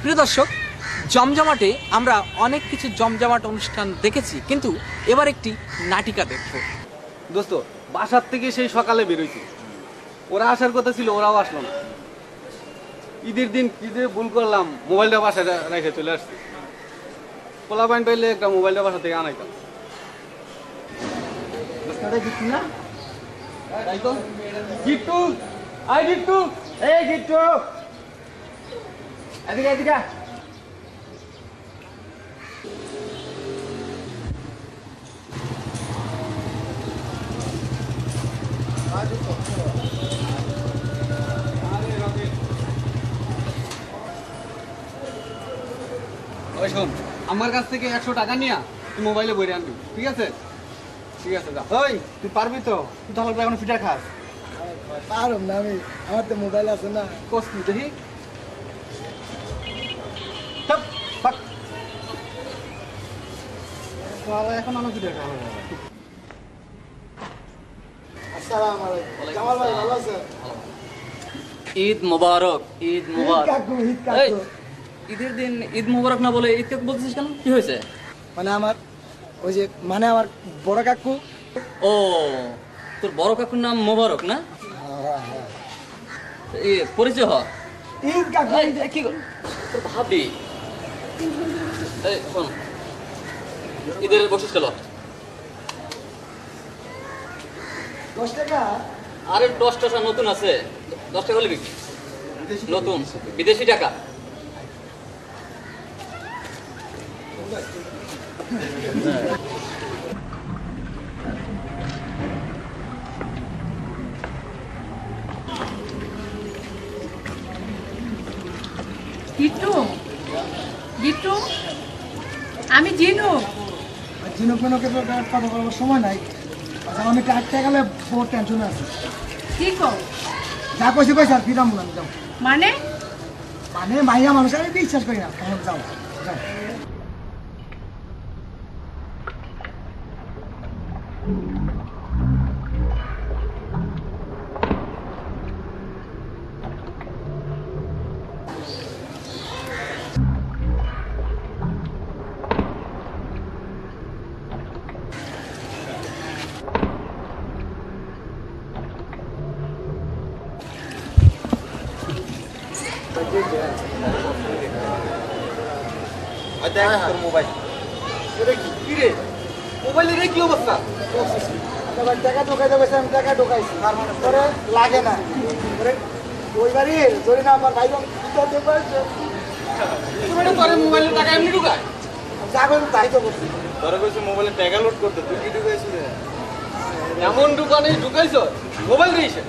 প্রিয় দর্শক, জমজমাটে আমরা অনেক কিছু জমজমাট অনুষ্ঠান দেখেছি, কিন্তু এবার একটি নাটিকা দেখব। দোস্ত, বাসার থেকে সেই সকালে বেরোইছি, ওরা আসার কথা ছিল, ওরাও আসলো না। ঈদের দিন কি যে ভুল করলাম, মোবাইলটা বাসায় রেখে চলে আসছি। পোলা পয়েন্ট পাইলে একটা মোবাইলটা বাসা থেকে আনাইতাম। গিট্টু, আই গিট্টু, এই গিট্টু, এদিকে এদিকে। ওই শোন, আমার কাছ থেকে 100 টাকা নিয়া তুই মোবাইলে বইরে আনবি, ঠিক আছে? ঠিক আছে, যা। ওই তুই পারবি তো? তুই তাহলে এখন ফিটার খাস। পারম না আমি, আমার তো মোবাইল আছে না। কোস কি দেখি? চুপ, থাক। তাহলে এখন আমি ফিটার খাবো। আসসালামু আলাইকুম। জামাল ভাই ভালো আছেন? ঈদ মোবারক, ঈদ ঈদ মোবারক। কাকু, ঈদ এই, কাকু। ঈদের দিন ঈদ মোবারক না বলে ঈদ কাকু বলতেছিস কেন? কি হয়েছে? মানে আমার ওই যে আমার বড় কাকু। ও, তোর বড় কাকুর নাম মোবারক না? এ পরিচয় হ। ঈদ কাকু। এই, এই, কি গো? তোর ভাবি। এই শোন, ঈদের বসিস চলো। 10 টাকা। আরে 10 টাকা নতুন আছে, 10 টাকা হলে বিক্রি। নতুন বিদেশি টাকা। গিট্টু, গিট্টু, আমি জিনু। ঝিনুক মিনুকের তো কথা বলার সময় নাই। আচ্ছা, আমি কাটতে গেলে বহুত টেনশন আছে। কি কও? যা কইছি কইছি আর ফিরাম না, যাও। মানে মানে মাইয়া মানুষ, আমি বিশ্বাস করি না। তখন যাও, যাও। মোবাইল এটা কি রে? মোবাইলের কি অবস্থা? এবার টাকা ঢোকাইতে গেছে, আমি টাকা ঢোকাইছি। পরে লাগে না। পরে ওই বাড়ির ধরে না আমার ভাই বোন ভিতরে পাইছে। তুমি না তোর মোবাইলের টাকা এমনি ঢুকায়? যা করে তাই তো করছি। তোরা কইছে মোবাইলে টাকা লোড করতে, তুই কি ঢুকাইছিস? এমন দোকানে ঢুকাইছ মোবাইল দিয়েছে?